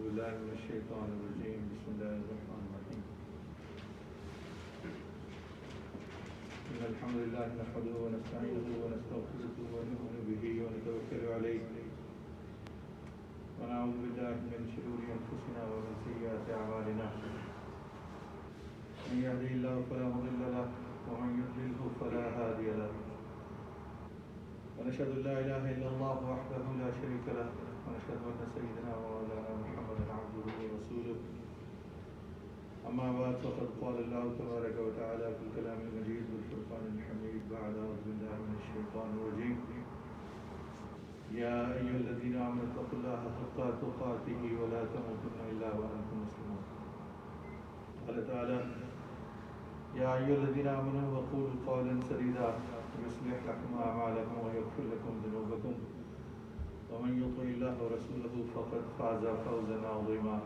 بالله من الشيطان الرجيم بسم الله الرحمن الرحيم إن الحمد لله نحمده ونستعينه ونستغفره ونؤمن به ونتوكل عليه ونعوذ بالله من شرور أنفسنا ومن سيئات أعمالنا من يهده الله فلا مضل له ومن يضلله فلا هادي له ونشهد أن لا إله إلا الله وحده لا شريك له ونشهد أن سيدنا ومولانا محمدا عبده ورسوله أما بعد فقد قال الله تبارك وتعالى في الكلام المجيد والفرقان الحميد بعد أعوذ بالله من الشيطان الرجيم يا أيها الذين آمنوا اتقوا الله حق تقاته ولا تموتن إلا وأنتم مسلمون قال تعالى يا أيها الذين آمنوا وقولوا قولا سديدا يصلح لكم أعمالكم ويغفر لكم ذنوبكم ومن يطع الله ورسوله فقد فاز فوزا عظيما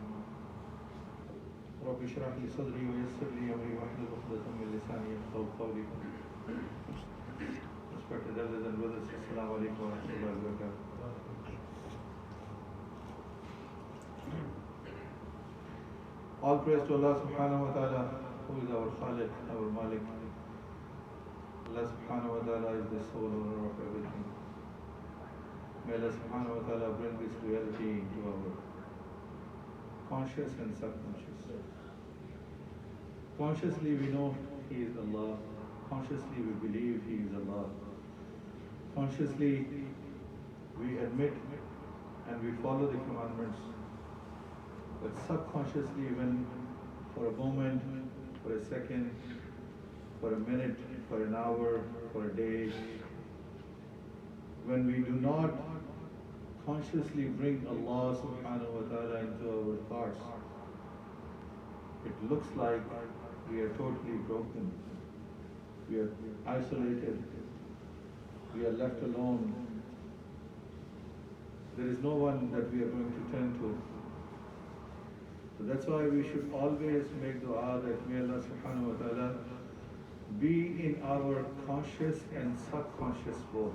رب اشرح لي صدري ويسر لي أمري واحلل عقدة من لساني يفقهوا قولي. Respected elders and brothers, Assalamu alaikum wa rahmatullahi wa barakatuh. All praise to Allah subhanahu wa ta'ala, who is our Khaliq, our Malik. Allah subhanahu wa ta'ala is the sole owner of everything. May Allah subhanahu wa ta'ala bring this reality into our conscious and subconscious. Consciously we know He is Allah. Consciously we believe He is Allah. Consciously we admit and we follow the commandments. But subconsciously, when for a moment, for a second, for a minute, for an hour, for a day, when we do not consciously bring Allah subhanahu wa ta'ala into our thoughts, it looks like we are totally broken. We are isolated. We are left alone. There is no one that we are going to turn to. So that's why we should always make dua that may Allah subhanahu wa ta'ala be in our conscious and subconscious both.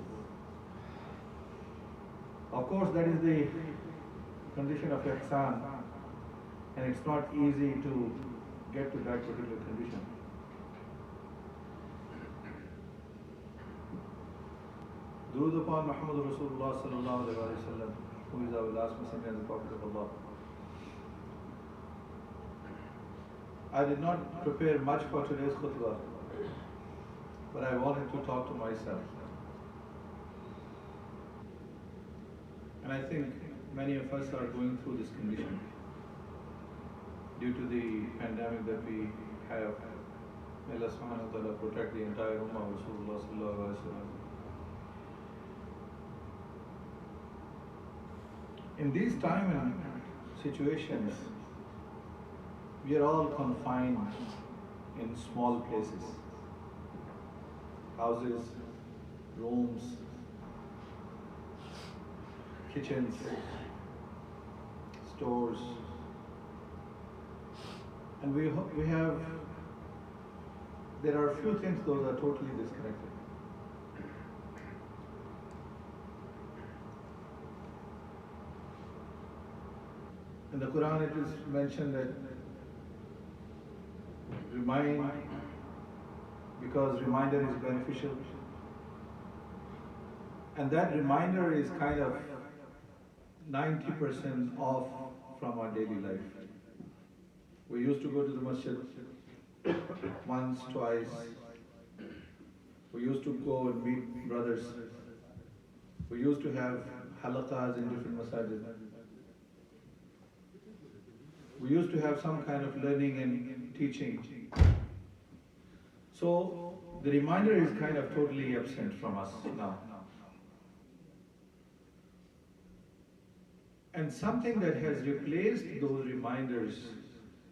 Of course, that is the condition of ihsan, and it's not easy to get to that particular condition. Durood upon Muhammad Rasulullah sallallahu alaihi wasallam, who is our last messenger and the Prophet of Allah. I did not prepare much for today's khutbah, but I wanted to talk to myself. And I think many of us are going through this condition due to the pandemic that we have. May Allah subhanahu wa ta'ala protect the entire ummah of Rasulullah sallallahu alaihi wasallam. In these time and situations, we are all confined in small places, houses, rooms, kitchens, stores, and there are a few things those are totally disconnected. In the Quran it is mentioned that remind, because reminder is beneficial, and that reminder is kind of 90% off from our daily life. We used to go to the masjid once, twice. We used to go and meet brothers. We used to have halaqas in different masajid. We used to have some kind of learning and teaching. So the reminder is kind of totally absent from us now. And something that has replaced those reminders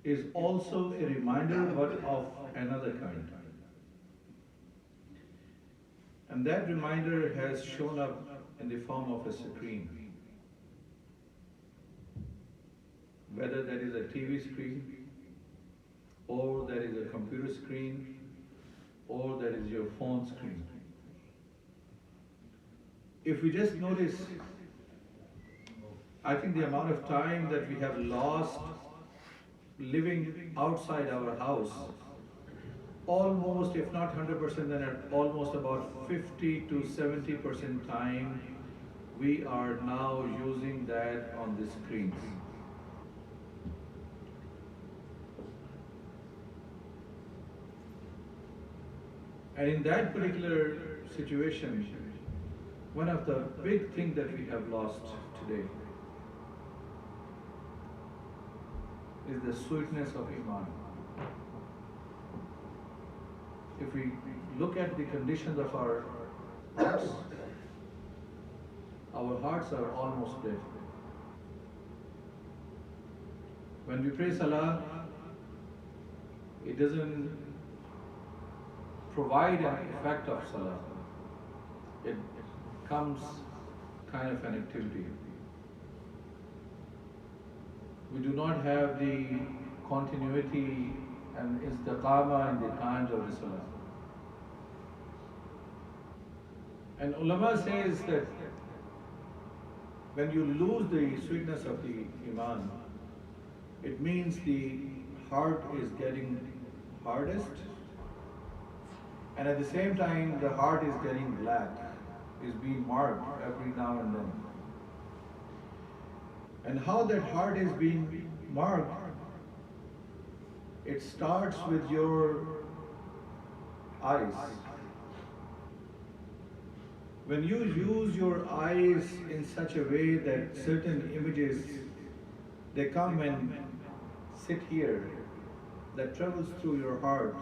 is also a reminder, but of another kind. And that reminder has shown up in the form of a screen. Whether that is a TV screen, or that is a computer screen, or that is your phone screen. If we just notice I think the amount of time that we have lost living outside our house, almost, if not 100%, then at almost about 50 to 70% time, we are now using that on the screens. And in that particular situation, one of the big things that we have lost today is the sweetness of Iman. If we look at the conditions of our hearts are almost dead. When we pray Salah, it doesn't provide an effect of Salah. It becomes kind of an activity. We do not have the continuity and istiqamah in the times of the Salah. And ulama says that when you lose the sweetness of the Iman, it means the heart is getting hardest, and at the same time the heart is getting black, is being marked every now and then. And how that heart is being marked, it starts with your eyes. When you use your eyes in such a way that certain images, they come and sit here, that travels through your heart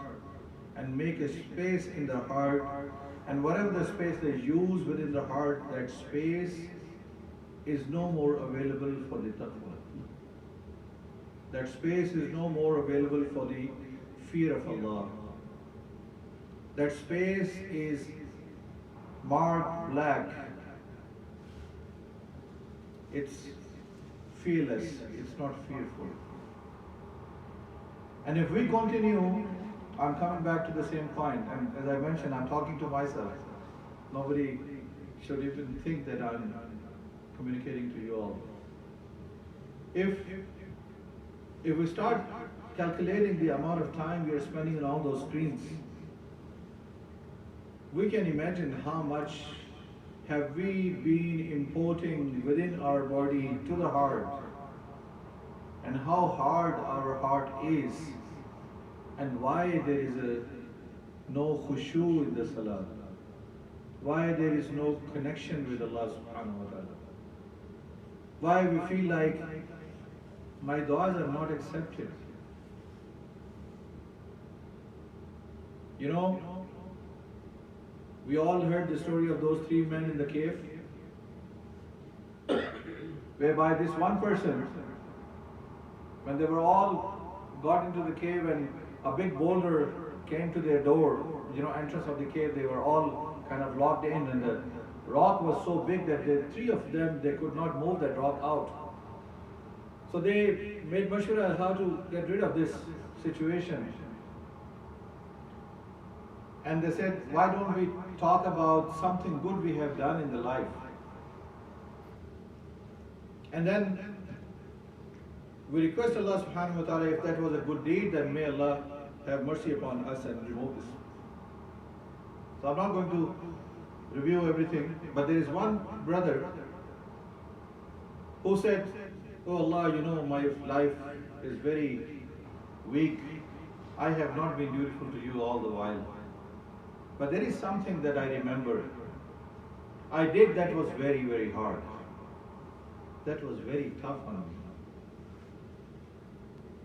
and make a space in the heart, and whatever the space they use within the heart, that space is no more available for the taqwa. That space is no more available for the fear of Allah. That space is marked black. It's fearless, it's not fearful. And if we continue, I'm coming back to the same point, and as I mentioned, I'm talking to myself. Nobody should even think that I'm communicating to you all. If we start calculating the amount of time we are spending on all those screens, we can imagine how much have we been importing within our body to the heart, and how hard our heart is, and why there is no khushu in the salah, why there is no connection with Allah subhanahu wa ta'ala, why we feel like my du'as are not accepted. You know, we all heard the story of those three men in the cave, whereby this one person, when they were all got into the cave and a big boulder came to their door, entrance of the cave, they were all kind of locked in, and the rock was so big that the three of them, they could not move that rock out. So they made mashwara how to get rid of this situation. And they said, why don't we talk about something good we have done in the life? And then we request Allah subhanahu wa ta'ala, if that was a good deed, then may Allah have mercy upon us and remove this. So I'm not going to review everything, but there is one brother who said, oh Allah, my life is very weak. I have not been dutiful to you all the while. But there is something that I remember. I did that was very, very hard. That was very tough on me.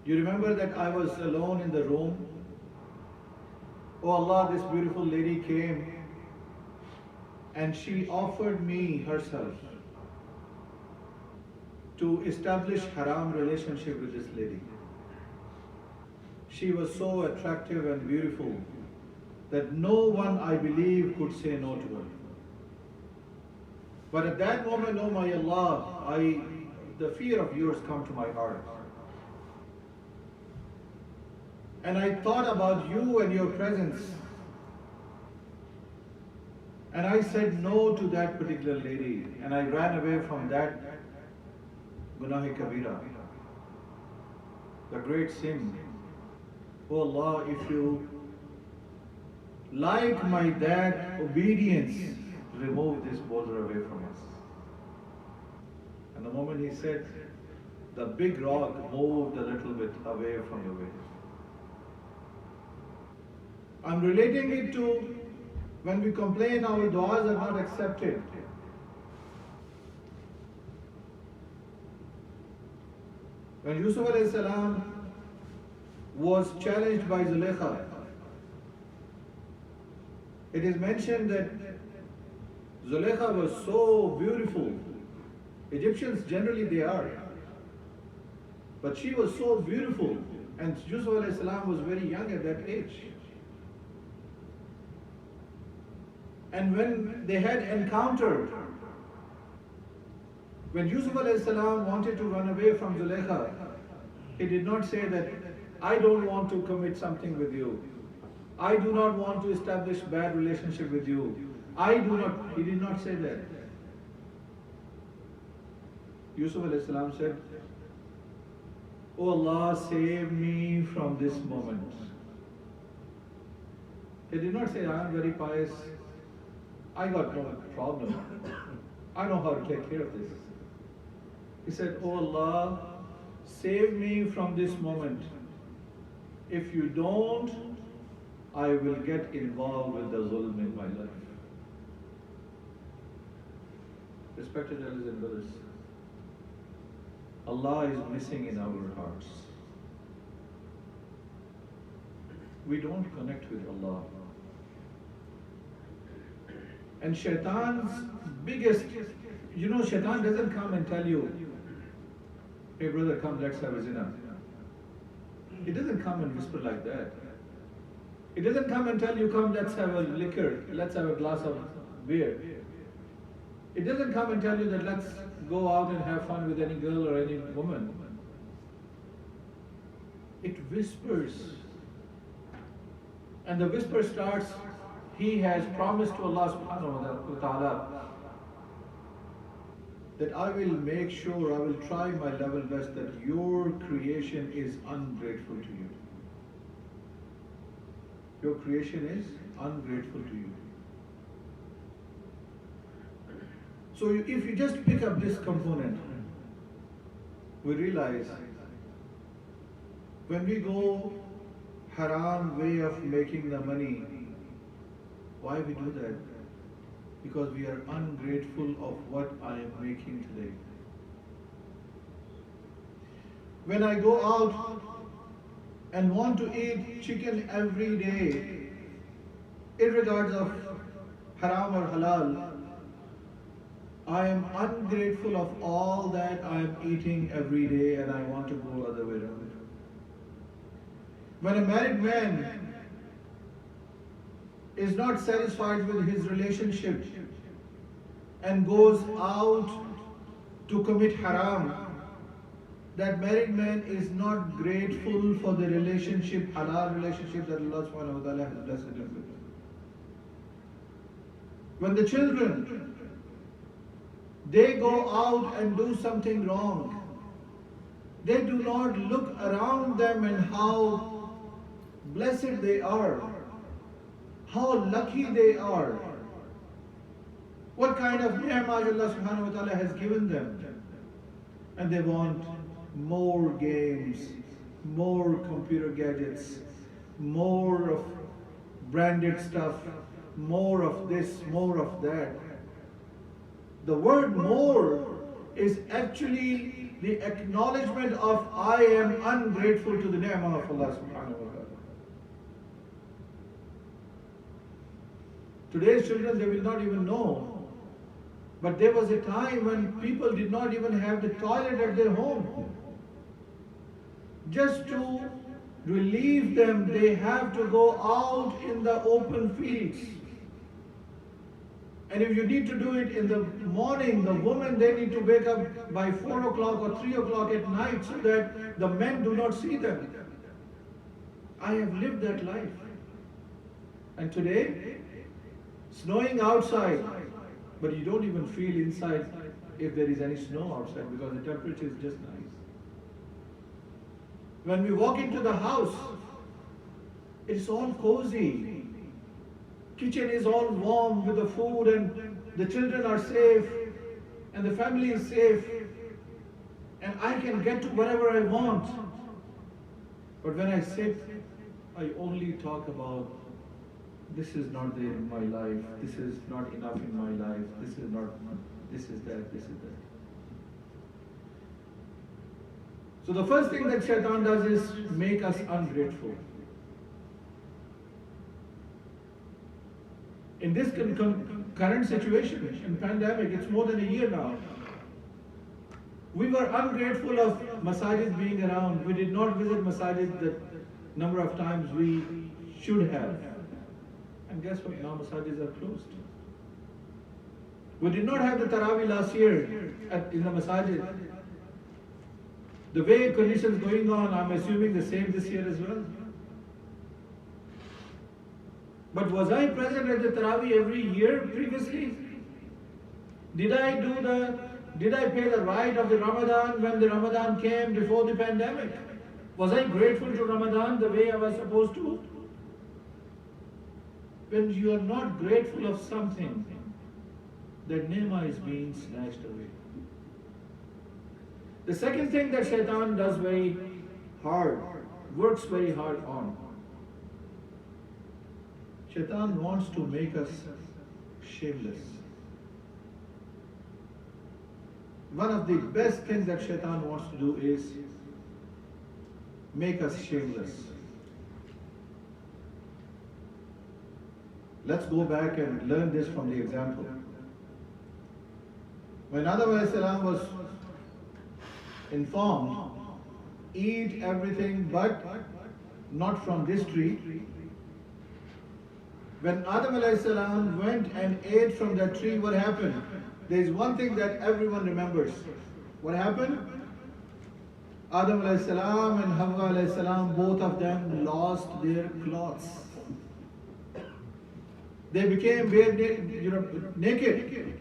You remember that I was alone in the room? Oh Allah, this beautiful lady came and she offered me herself to establish haram relationship with this lady. She was so attractive and beautiful that no one, I believe, could say no to her. But at that moment, oh my Allah, the fear of yours come to my heart. And I thought about you and your presence. And I said no to that particular lady. And I ran away from that Gunahi Kabira, the great sin. Oh Allah, if you like my that obedience, remove this boulder away from us. And the moment he said, the big rock moved a little bit away from the way. I'm relating it to when we complain our du'as are not accepted. When Yusuf alayhi salam was challenged by Zulaykha, it is mentioned that Zulaykha was so beautiful. Egyptians generally they are. But she was so beautiful, and Yusuf alayhi salam was very young at that age. And when they had encountered, when Yusuf alayhi salam wanted to run away from Zulaykha, he did not say that, I don't want to commit something with you. I do not want to establish bad relationship with you. He did not say that. Yusuf alayhi salam said, Oh Allah, save me from this moment. He did not say, I am very pious. I got no problem. I know how to take care of this. He said, Oh Allah, save me from this moment. If you don't, I will get involved with the zulm in my life. Respected elders and brothers, Allah is missing in our hearts. We don't connect with Allah. And Shaitan's biggest, Shaitan doesn't come and tell you, hey brother, come, let's have a zina. He doesn't come and whisper like that. He doesn't come and tell you, come, let's have a liquor, let's have a glass of beer. It doesn't come and tell you that let's go out and have fun with any girl or any woman. It whispers. And the whisper starts, he has promised to Allah subhanahu wa ta'ala that I will make sure, I will try my level best that your creation is ungrateful to you. Your creation is ungrateful to you. So if you just pick up this component, we realize when we go haram way of making the money, why we do that? Because we are ungrateful of what I am making today. When I go out and want to eat chicken every day, irregardless of haram or halal, I am ungrateful of all that I am eating every day and I want to go other way around. When a married man is not satisfied with his relationship and goes out to commit haram, that married man is not grateful for the relationship, halal relationship that Allah subhanahu wa ta'ala has blessed him with. When the children, they go out and do something wrong, they do not look around them and how blessed they are, how lucky they are, what kind of ni'mah Allah subhanahu wa ta'ala has given them. And they want more games, more computer gadgets, more of branded stuff, more of this, more of that. The word more is actually the acknowledgement of I am ungrateful to the ni'mah of Allah subhanahu wa ta'ala. Today's children, they will not even know. But there was a time when people did not even have the toilet at their home. Just to relieve them, they have to go out in the open fields. And if you need to do it in the morning, the women, they need to wake up by 4 o'clock or 3 o'clock at night so that the men do not see them. I have lived that life. And today, snowing outside, but you don't even feel inside if there is any snow outside because the temperature is just nice. When we walk into the house, it's all cozy. Kitchen is all warm with the food and the children are safe and the family is safe and I can get to wherever I want. But when I sit, I only talk about this is not there in my life, this is not enough in my life, this is not, this is that, this is that. So the first thing that Shaitan does is make us ungrateful. In this current situation, in pandemic, it's more than a year now. We were ungrateful of masajid being around. We did not visit masajid the number of times we should have. And guess what? Now masajids are closed. We did not have the Tarawih last year in the masajid. The way conditions going on, I'm assuming the same this year as well. But was I present at the Tarawih every year previously? Did I pay the rite of the Ramadan when the Ramadan came before the pandemic? Was I grateful to Ramadan the way I was supposed to? When you are not grateful of something, that ni'mah is being snatched away. The second thing that Shaitan does very hard, works very hard on. Shaitan wants to make us shameless. One of the best things that Shaitan wants to do is make us shameless. Let's go back and learn this from the example. When Adam alayhi salam was informed, eat everything but not from this tree. When Adam alayhi salam went and ate from that tree, what happened? There is one thing that everyone remembers. What happened? Adam alayhi salam and Hawa alayhi salam, both of them lost their clothes. They became naked.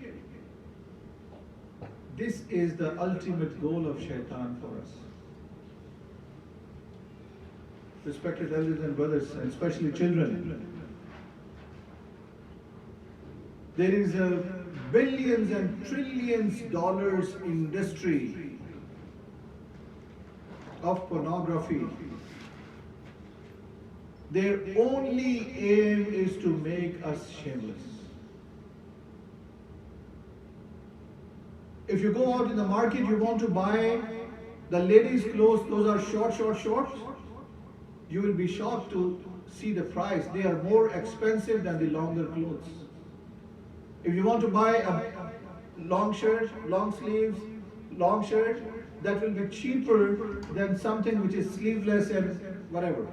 This is the ultimate goal of Shaitan for us. Respected elders and brothers, and especially children, there is a billions and trillions dollars industry of pornography. Their only aim is to make us shameless. If you go out in the market, you want to buy the ladies' clothes, those are short, you will be shocked to see the price. They are more expensive than the longer clothes. If you want to buy a long shirt, long sleeves, long shirt, that will be cheaper than something which is sleeveless and whatever.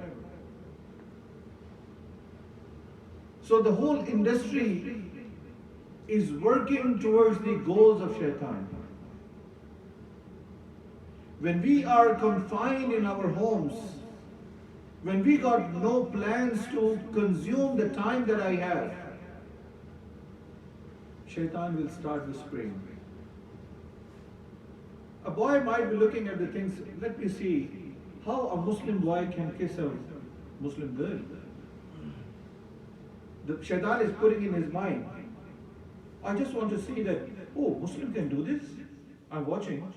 So the whole industry is working towards the goals of Shaitan. When we are confined in our homes, when we got no plans to consume the time that I have, Shaitan will start whispering. A boy might be looking at the things, let me see how a Muslim boy can kiss a Muslim girl. The Shaitan is putting in his mind, I just want to see that, oh, Muslim can do this. I'm watching.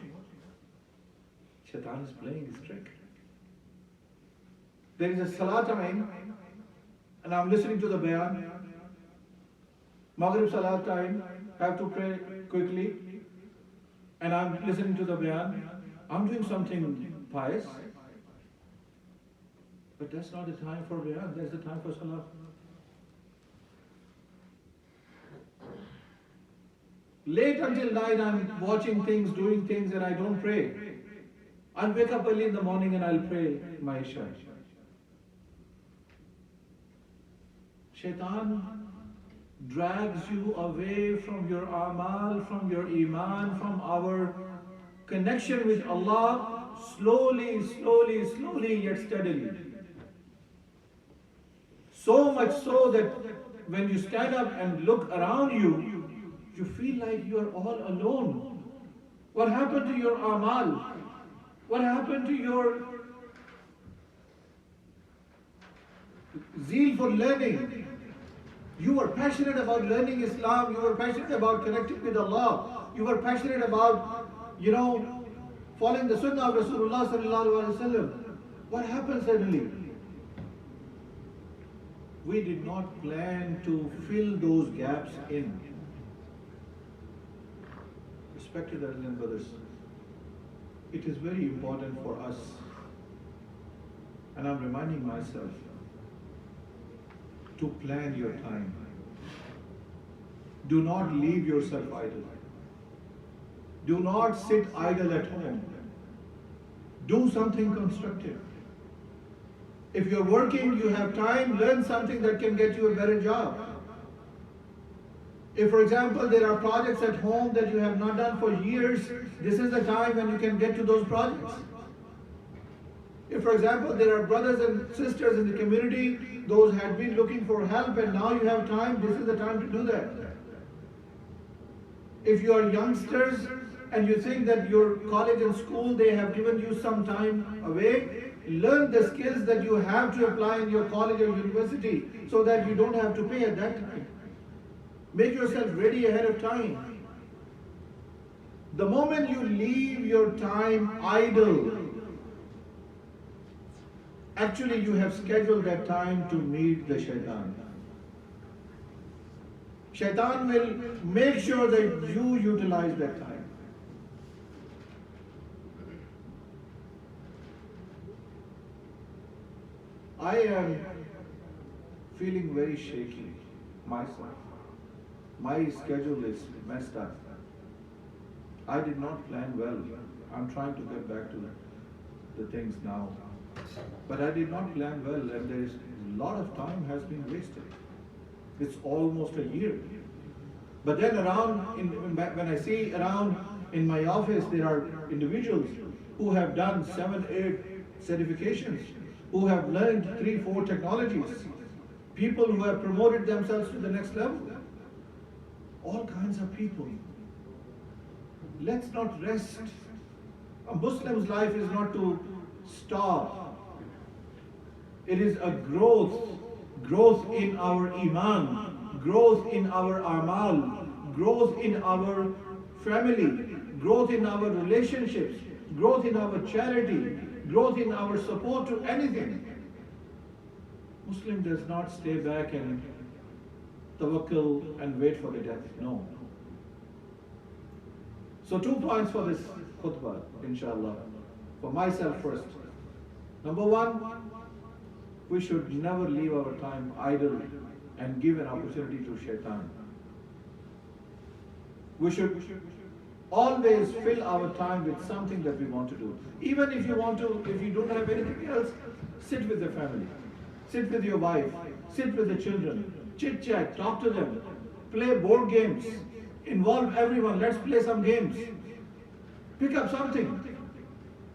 Shaitan is playing his trick. There is a salah time, and I'm listening to the bayan. Maghrib salah time, I have to pray quickly, and I'm listening to the bayan. I'm doing something pious, but that's not the time for bayan, that's the time for salah. Late until night, I'm watching things, doing things, and I don't pray. I'll wake up early in the morning and I'll pray my Isha. Shaitan drags you away from your amal, from your iman, from our connection with Allah, slowly, yet steadily. So much so that when you stand up and look around you, you feel like you are all alone. What happened to your amal? What happened to your zeal for learning? You were passionate about learning Islam. You were passionate about connecting with Allah. You were passionate about, following the Sunnah of Rasulullah sallallahu alaihi wasallam. What happened suddenly? We did not plan to fill those gaps in. Respected elders and brothers, it is very important for us, and I'm reminding myself, to plan your time. Do not leave yourself idle. Do not sit idle at home. Do something constructive. If you're working, you have time, learn something that can get you a better job. If, for example, there are projects at home that you have not done for years, this is the time when you can get to those projects. If, for example, there are brothers and sisters in the community, those had been looking for help and now you have time, this is the time to do that. If you are youngsters and you think that your college and school, they have given you some time away, learn the skills that you have to apply in your college or university so that you don't have to pay at that time. Make yourself ready ahead of time. The moment you leave your time idle, actually you have scheduled that time to meet the shaitan. Shaitan will make sure that you utilize that time. I am feeling very shaky myself. My schedule is messed up. I did not plan well. I'm trying to get back to the things now. But I did not plan well, and there is a lot of time has been wasted. It's almost a year. But then when I see around in my office, there are individuals who have done 7, 8 certifications, who have learned 3, 4 technologies, people who have promoted themselves to the next level. All kinds of people. Let's not rest. A Muslim's life is not to stop. It is a growth in our iman, growth in our amal, growth in our family, growth in our relationships, growth in our charity, growth in our support to anything. Muslim does not stay back and tawakkul and wait for the death. No. So 2 points for this khutbah, inshallah. For myself first. Number 1, we should never leave our time idle and give an opportunity to shaitan. We should always fill our time with something that we want to do. Even if you don't have anything else, sit with the family. Sit with your wife. Sit with the children. Chit chat, talk to them. Play board games. Involve everyone. Let's play some games. Pick up something.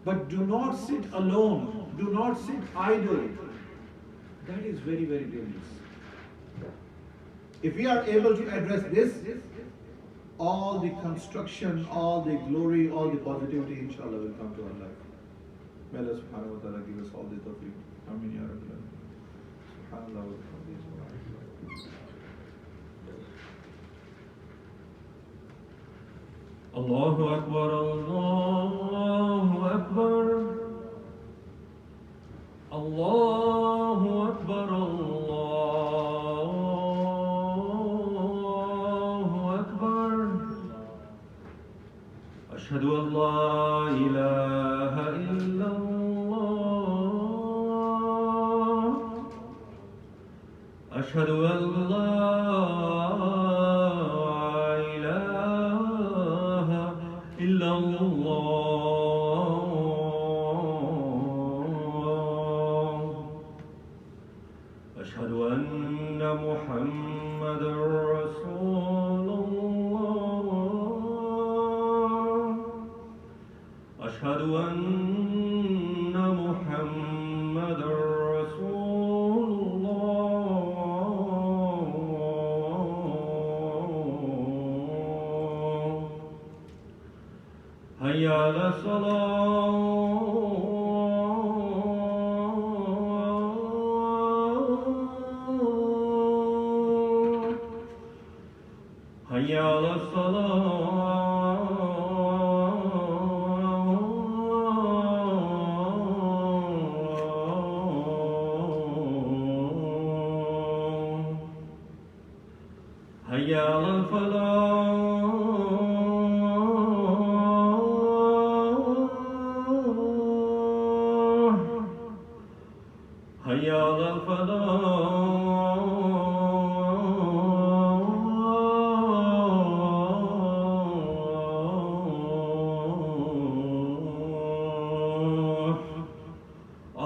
But do not sit alone. Do not sit idle. That is very, very dangerous. If we are able to address this, all the construction, all the glory, all the positivity, inshallah, will come to our life. May Allah subhanahu wa ta'ala give us all the tawfiq. Ameen ya Rabbil Alamin. Subhanallah wa bihamdihi. Allahu Akbar, Allahu Akbar, Allahu Akbar, Allahu Akbar. Ashhadu an la ilaha illallah. Ashhadu an la أشهد أن محمدا رسول الله أشهد أن محمدا رسول الله على الصلاة حي على الصلاة حي على الفلاح حي على الفلاح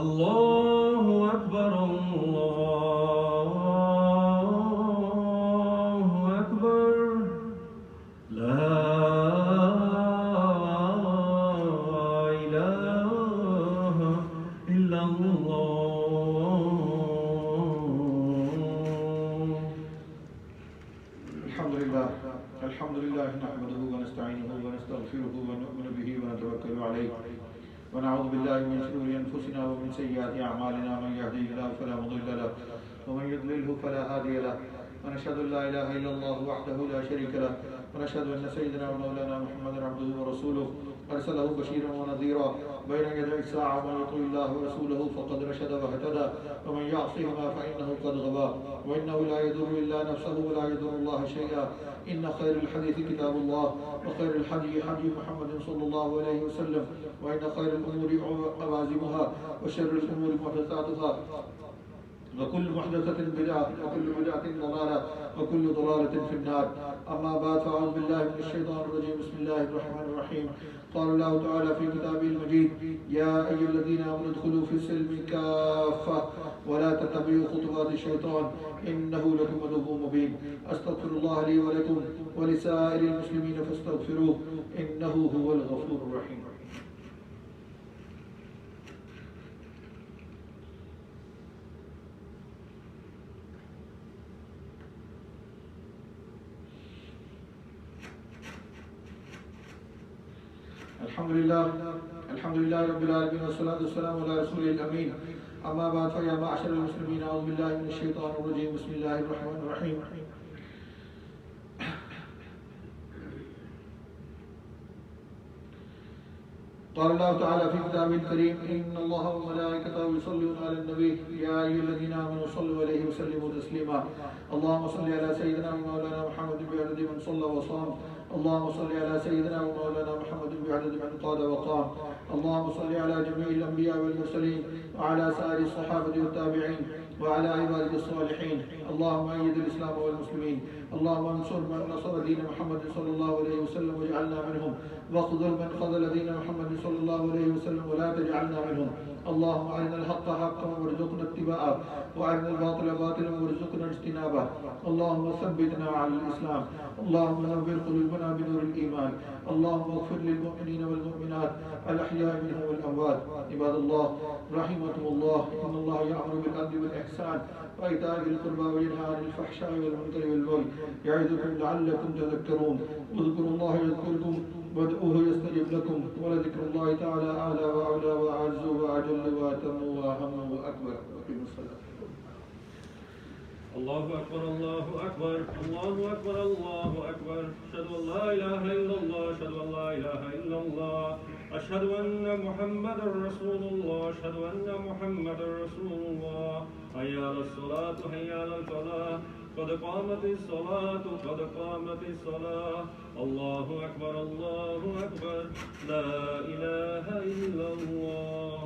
الله أكبر الله أكبر لا إله إلا الله. الحمد لله نحمده ونستعينه ونستغفره ونؤمن به ونتوكل عليه ونعوذ بالله من شرور أنفسنا ومن سيئات أعمالنا من يهده الله فلا مضل له ومن يضلله فلا هادي له ونشهد أن لا إله إلا الله وحده لا شريك له ونشهد أن سيدنا ومولانا محمدا عبده ورسوله أرسله بشيرا ونذيرا بين يدي الساعة ومن يطع الله ورسوله فقد رشد واهتدى ومن يعصهما فإنه قد غوى وإنه لا يضر إلا نفسه ولا يضر الله شيئا إن خير الحديث كتاب الله وخير الحدي حدي محمد صلى الله عليه وسلم وإن خير الأمور عوازمها وشر الأمور محدثاتها وكل محدثة بدعة وكل بدعة ضلالة وكل ضلالة في النار. أما بعد فأعوذ بالله من الشيطان الرجيم. بسم الله الرحمن الرحيم. قال الله تعالى في كتابه المجيد يا أيها الذين آمنوا ادخلوا في السلم كافة ولا تتبعوا خطوات الشيطان إنه لكم عدو مبين. أستغفر الله لي ولكم ولسائر المسلمين فاستغفروه إنه هو الغفور الرحيم. الحمد لله رب العالمين والصلاة والسلام على رسوله الأمين. أما بعد فيا معشر المسلمين أعوذ بالله من الشيطان الرجيم. بسم الله الرحمن الرحيم. قال الله تعالى في كتابه الكريم إن الله وملائكته يصلون على النبي يا أيها الذين آمنوا صلوا عليه وسلموا تسليما. اللهم صل على سيدنا ومولانا محمد بعدد من صلى وصام. اللهم صل على سيدنا ومولانا محمد بعدد من قال وقام. اللهم صل على جميع الأنبياء والمرسلين وعلى سائر الصحابة والتابعين وعلى عبادك الصالحين. اللهم أيد الإسلام والمسلمين. اللهم انصر من نصر دين محمد صلى الله عليه وسلم واجعلنا منهم واخذل من خذل دين محمد صلى الله عليه وسلم ولا تجعلنا منهم. اللهم أرنا الحق حقا وارزقنا اتباعه وأرنا الباطل باطلا وارزقنا اجتنابه. اللهم ثبتنا على الإسلام. اللهم نور قلوبنا بنور الإيمان. اللهم اغفر للمؤمنين والمؤمنات الأحياء منهم والأموات. عباد الله رحمكم الله إن الله يأمر بالعدل والإحسان وإيتاء ذي القربى وينهى عن الفحشاء والمنكر والبغي يعظكم لعلكم تذكرون. اذكروا الله يذكركم وادعوه يستجب لكم ولذكر الله تعالى أعلى وأعلى وأعز وأجل وأتم وأهم وأكبر. وأقيموا الصلاة. الله أكبر الله أكبر الله أكبر الله أكبر. أشهد أن لا إله إلا الله أشهد أن لا إله إلا الله أشهد أن محمدا رسول الله أشهد أن محمدا رسول الله. حي على الصلاة حي على الفلاح قد قامت الصلاة قد قامت الصلاة. الله أكبر الله أكبر لا إله إلا الله.